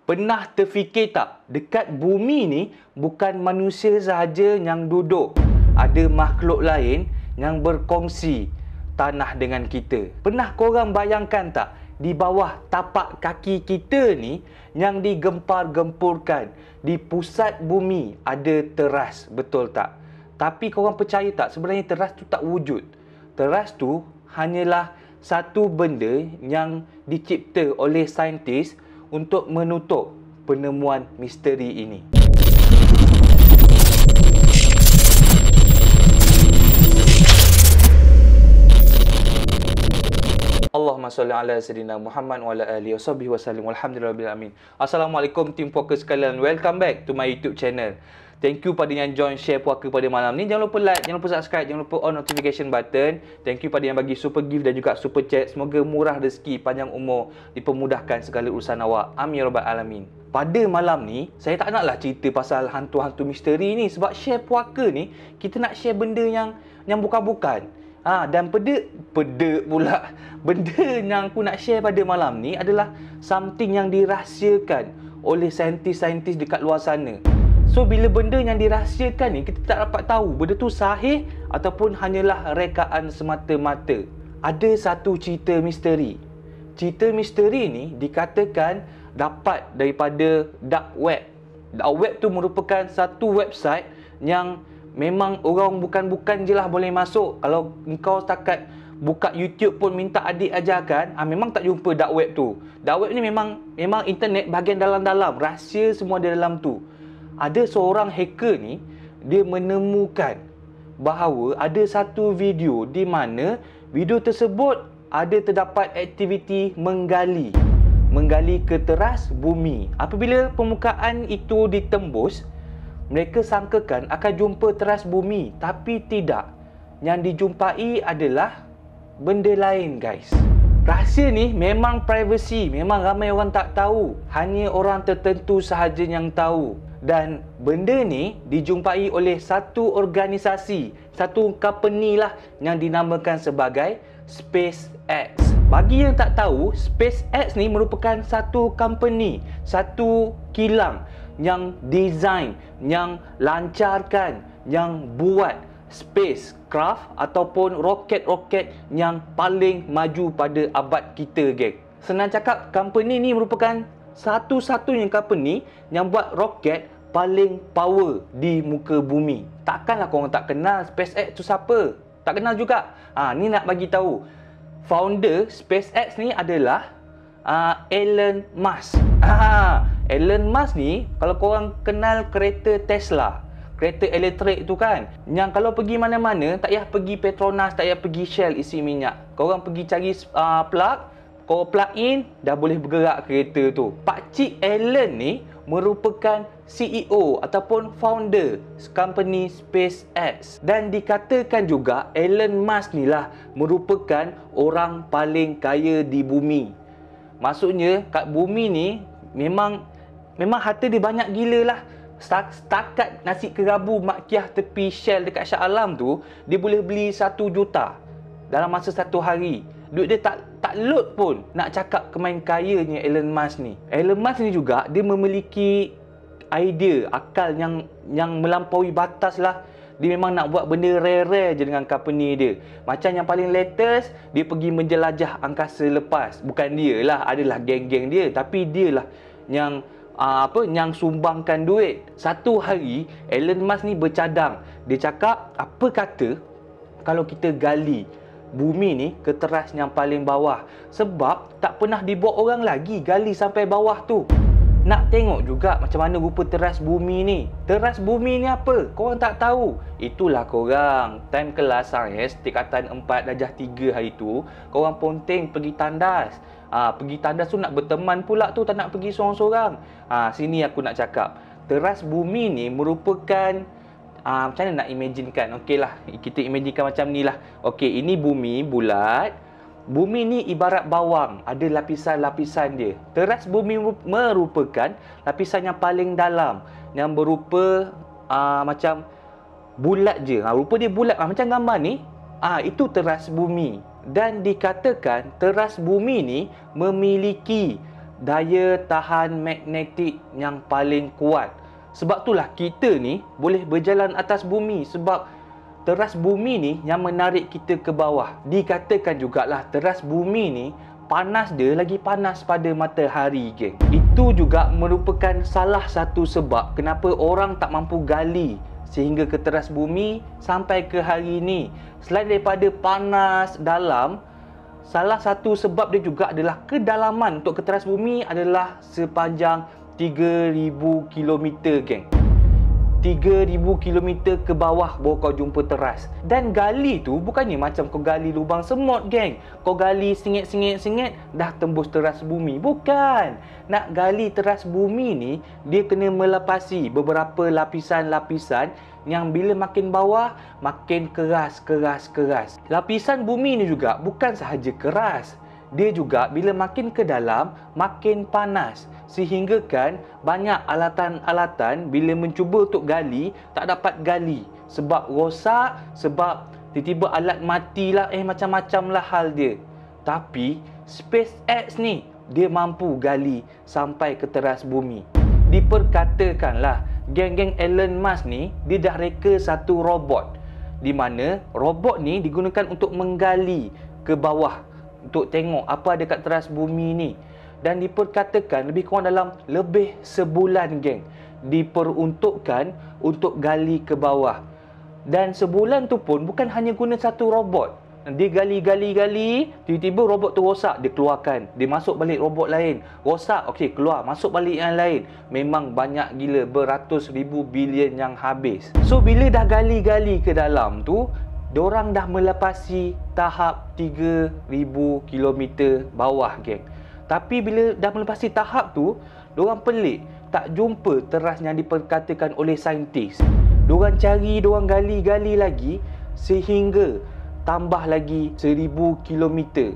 Pernah terfikir tak, dekat bumi ni bukan manusia sahaja yang duduk. Ada makhluk lain yang berkongsi tanah dengan kita. Pernah korang bayangkan tak, di bawah tapak kaki kita ni yang digempar-gempurkan, di pusat bumi ada teras, betul tak? Tapi korang percaya tak, sebenarnya teras tu tak wujud. Teras tu hanyalah satu benda yang dicipta oleh saintis untuk menutup penemuan misteri ini. Allahumma salli ala sayyidina Muhammad wa ala alihi washabbihi wasallim walhamdulillahirabbil alamin. Assalamualaikum team Puaka sekalian. Welcome back to my YouTube channel. Thank you pada yang join share puaka pada malam ni. Jangan lupa like, jangan lupa subscribe, jangan lupa on notification button. Thank you pada yang bagi super gift dan juga super chat. Semoga murah rezeki, panjang umur, dipermudahkan segala urusan awak. Amin ya rabbal alamin. Pada malam ni, saya tak naklah cerita pasal hantu-hantu misteri ni, sebab share puaka ni kita nak share benda yang bukan-bukan. Dan benda yang aku nak share pada malam ni adalah something yang dirahsiakan oleh saintis-saintis dekat luar sana. So, bila benda yang dirahsiakan ni, kita tak dapat tahu benda tu sahih ataupun hanyalah rekaan semata-mata. Ada satu cerita misteri. Cerita misteri ni dikatakan dapat daripada dark web. Dark web tu merupakan satu website yang memang orang bukan-bukan je lah boleh masuk. Kalau engkau setakat buka YouTube pun minta adik ajarkan, memang tak jumpa dark web tu. Dark web ni memang internet bahagian dalam-dalam, rahsia semua di dalam tu. Ada seorang hacker ni, dia menemukan bahawa ada satu video di mana video tersebut ada terdapat aktiviti menggali ke teras bumi. Apabila permukaan itu ditembus, mereka sangkakan akan jumpa teras bumi, tapi tidak. Yang dijumpai adalah benda lain, guys. Rahsia ni memang privacy, memang ramai orang tak tahu. Hanya orang tertentu sahaja yang tahu. Dan benda ni dijumpai oleh satu organisasi, satu company lah yang dinamakan sebagai SpaceX. Bagi yang tak tahu, SpaceX ni merupakan satu company, satu kilang yang design, yang lancarkan, yang buat spacecraft ataupun roket-roket yang paling maju pada abad kita, geng. Senang cakap, company ni merupakan satu-satunya company yang buat roket paling power di muka bumi. Takkanlah korang tak kenal SpaceX tu siapa? Tak kenal juga. Ni nak bagi tahu. Founder SpaceX ni adalah Elon Musk. Elon Musk ni, kalau korang kenal kereta Tesla, kereta elektrik tu kan, yang kalau pergi mana-mana tak payah pergi Petronas, tak payah pergi Shell isi minyak. Korang pergi cari plug, korang plug in, dah boleh bergerak kereta tu. Pakcik Elon ni merupakan CEO ataupun founder company SpaceX. Dan dikatakan juga Elon Musk ni lah merupakan orang paling kaya di bumi. Maksudnya kat bumi ni memang harta dia banyak gila lah. Setakat nasi kerabu makiah tepi Shell dekat Shah Alam tu, dia boleh beli 1 juta dalam masa 1 hari. Duit dia tak load pun nak cakap kemain kayanya Elon Musk ni. Elon Musk ni juga dia memiliki idea, akal yang melampaui batas lah. Dia memang nak buat benda rare-rare je dengan company dia. Macam yang paling latest, dia pergi menjelajah angkasa lepas. Bukan dia lah, adalah geng-geng dia, tapi dia lah yang sumbangkan duit. Satu hari Elon Musk ni bercadang. Dia cakap, apa kata kalau kita gali bumi ni ke teras yang paling bawah, sebab tak pernah dibuat orang lagi gali sampai bawah tu. Nak tengok juga macam mana rupa teras bumi ni. Teras bumi ni apa? Korang tak tahu. Itulah korang time kelas stikatan 4 darjah 3 hari tu, korang ponteng pergi tandas. Pergi tandas tu nak berteman pula tu, tak nak pergi sorang-sorang. Sini aku nak cakap, teras bumi ni merupakan macam mana nak imaginekan? Okey lah, kita imaginekan macam ni lah. Okey, ini bumi bulat. Bumi ni ibarat bawang, ada lapisan-lapisan dia. Teras bumi merupakan lapisan yang paling dalam, yang berupa macam bulat je. Rupa dia bulat, macam gambar ni. Itu teras bumi. Dan dikatakan teras bumi ni memiliki daya tahan magnetik yang paling kuat. Sebab itulah kita ni boleh berjalan atas bumi, sebab teras bumi ni yang menarik kita ke bawah. Dikatakan jugalah teras bumi ni panas dia lagi panas pada matahari, geng. Itu juga merupakan salah satu sebab kenapa orang tak mampu gali sehingga ke teras bumi sampai ke hari ini. Selain daripada panas dalam, salah satu sebab dia juga adalah kedalaman untuk ke teras bumi adalah sepanjang 3,000 kilometer, geng. 3,000 kilometer ke bawah baru kau jumpa teras. Dan gali tu bukannya macam kau gali lubang semut, geng. Kau gali singit dah tembus teras bumi. Bukan. Nak gali teras bumi ni, dia kena melepasi beberapa lapisan-lapisan yang bila makin bawah makin keras. Lapisan bumi ni juga bukan sahaja keras, dia juga bila makin ke dalam makin panas, sehingga kan banyak alatan-alatan bila mencuba untuk gali tak dapat gali sebab rosak, sebab tiba-tiba alat matilah, macam-macam lah hal dia. Tapi SpaceX ni dia mampu gali sampai ke teras bumi. Diperkatakanlah geng-geng Elon Musk ni dia dah reka satu robot, di mana robot ni digunakan untuk menggali ke bawah untuk tengok apa ada kat teras bumi ni. Dan diperkatakan lebih kurang dalam lebih sebulan, geng, diperuntukkan untuk gali ke bawah. Dan sebulan tu pun bukan hanya guna satu robot. Dia gali, tiba-tiba robot tu rosak, dia keluarkan, dia masuk balik robot lain, rosak, okey, keluar, masuk balik yang lain. Memang banyak gila, beratus ribu bilion yang habis. So bila dah gali-gali ke dalam tu, diorang dah melepasi tahap 3,000 kilometer bawah, geng. Tapi bila dah melepasi tahap tu, diorang pelik, tak jumpa teras yang diperkatakan oleh saintis. Diorang cari, diorang gali-gali lagi sehingga tambah lagi 1,000 kilometer.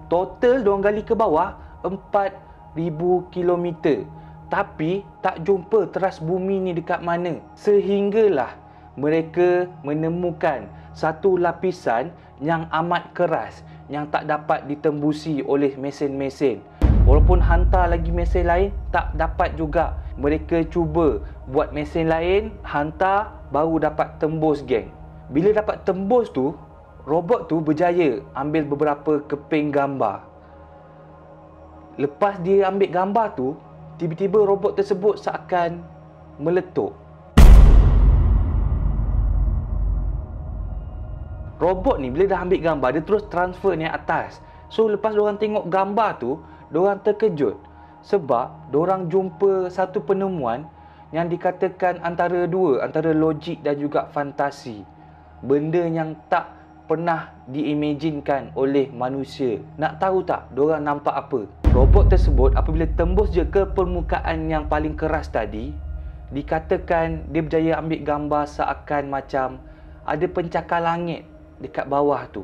Total diorang gali ke bawah 4,000 kilometer. Tapi tak jumpa teras bumi ni dekat mana. Sehinggalah mereka menemukan satu lapisan yang amat keras yang tak dapat ditembusi oleh mesin-mesin. Walaupun hantar lagi mesin lain, tak dapat juga. Mereka cuba buat mesin lain, hantar, baru dapat tembus, geng. Bila dapat tembus tu, robot tu berjaya ambil beberapa keping gambar. Lepas dia ambil gambar tu, tiba-tiba robot tersebut seakan meletup. Robot ni bila dah ambil gambar, dia terus transfer naik atas. So lepas diorang tengok gambar tu, diorang terkejut sebab diorang jumpa satu penemuan yang dikatakan antara logik dan juga fantasi. Benda yang tak pernah diimajinkan oleh manusia. Nak tahu tak diorang nampak apa? Robot tersebut apabila tembus je ke permukaan yang paling keras tadi, dikatakan dia berjaya ambil gambar seakan macam ada pencakar langit dekat bawah tu.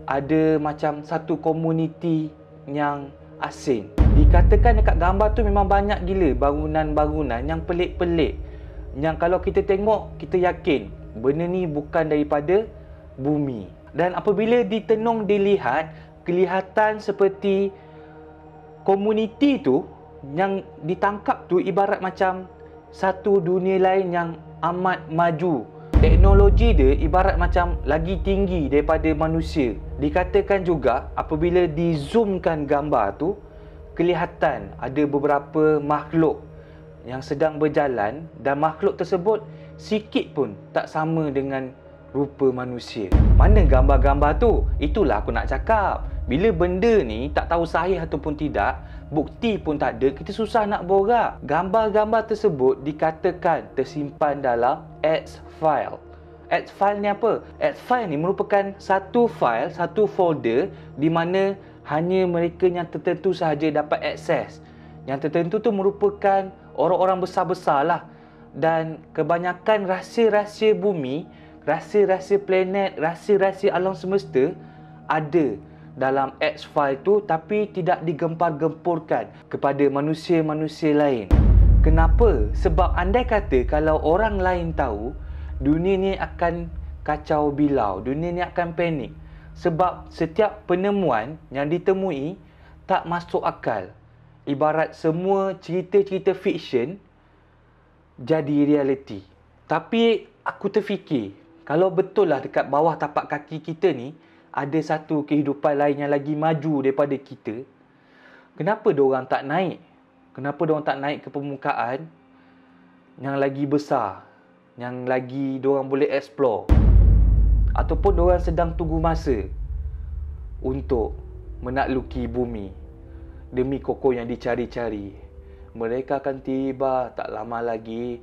Ada macam satu komuniti yang asing. Dikatakan dekat gambar tu memang banyak gila bangunan-bangunan yang pelik-pelik, yang kalau kita tengok, kita yakin benda ni bukan daripada bumi. Dan apabila ditenung dilihat, kelihatan seperti komuniti tu yang ditangkap tu ibarat macam satu dunia lain yang amat maju. Teknologi dia ibarat macam lagi tinggi daripada manusia. Dikatakan juga apabila di-zoomkan gambar tu, kelihatan ada beberapa makhluk yang sedang berjalan, dan makhluk tersebut sikit pun tak sama dengan rupa manusia. Mana gambar-gambar tu? Itulah aku nak cakap. Bila benda ni tak tahu sahih ataupun tidak, bukti pun tak ada, kita susah nak borak. Gambar-gambar tersebut dikatakan tersimpan dalam X-File. X-File ni apa? X-File ni merupakan satu file, satu folder di mana hanya mereka yang tertentu sahaja dapat akses. Yang tertentu tu merupakan orang-orang besar-besar lah. Dan kebanyakan rahsia-rahsia bumi, rahsia-rahsia planet, rahsia-rahsia alam semesta ada dalam X-File tu, tapi tidak digempar-gempurkan kepada manusia-manusia lain. Kenapa? Sebab andai kata kalau orang lain tahu, dunia ni akan kacau bilau, dunia ni akan panik. Sebab setiap penemuan yang ditemui tak masuk akal. ibarat semua cerita-cerita fiction jadi reality. Tapi aku terfikir, kalau betul lah dekat bawah tapak kaki kita ni ada satu kehidupan lain yang lagi maju daripada kita, kenapa diorang tak naik? Kenapa diorang tak naik ke permukaan yang lagi besar, yang lagi diorang boleh explore? Ataupun diorang sedang tunggu masa untuk menakluki bumi demi koko yang dicari-cari. Mereka akan tiba tak lama lagi.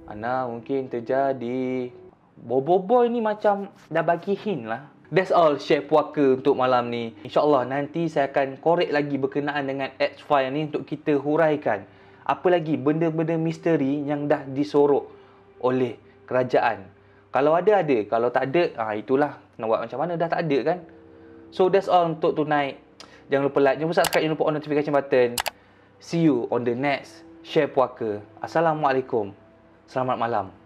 Ana mungkin terjadi. Bobo-boy ni macam dah bagi hint lah. That's all Chef Puaka untuk malam ni. InsyaAllah nanti saya akan korek lagi berkenaan dengan X-File ni untuk kita huraikan apa lagi benda-benda misteri yang dah disorok oleh kerajaan. Kalau ada. Kalau tak ada, itulah. Nak buat macam mana, dah tak ada kan. So that's all untuk tonight. Jangan lupa like, jangan lupa subscribe, jangan lupa on notification button. See you on the next Chef Puaka. Assalamualaikum. Selamat malam.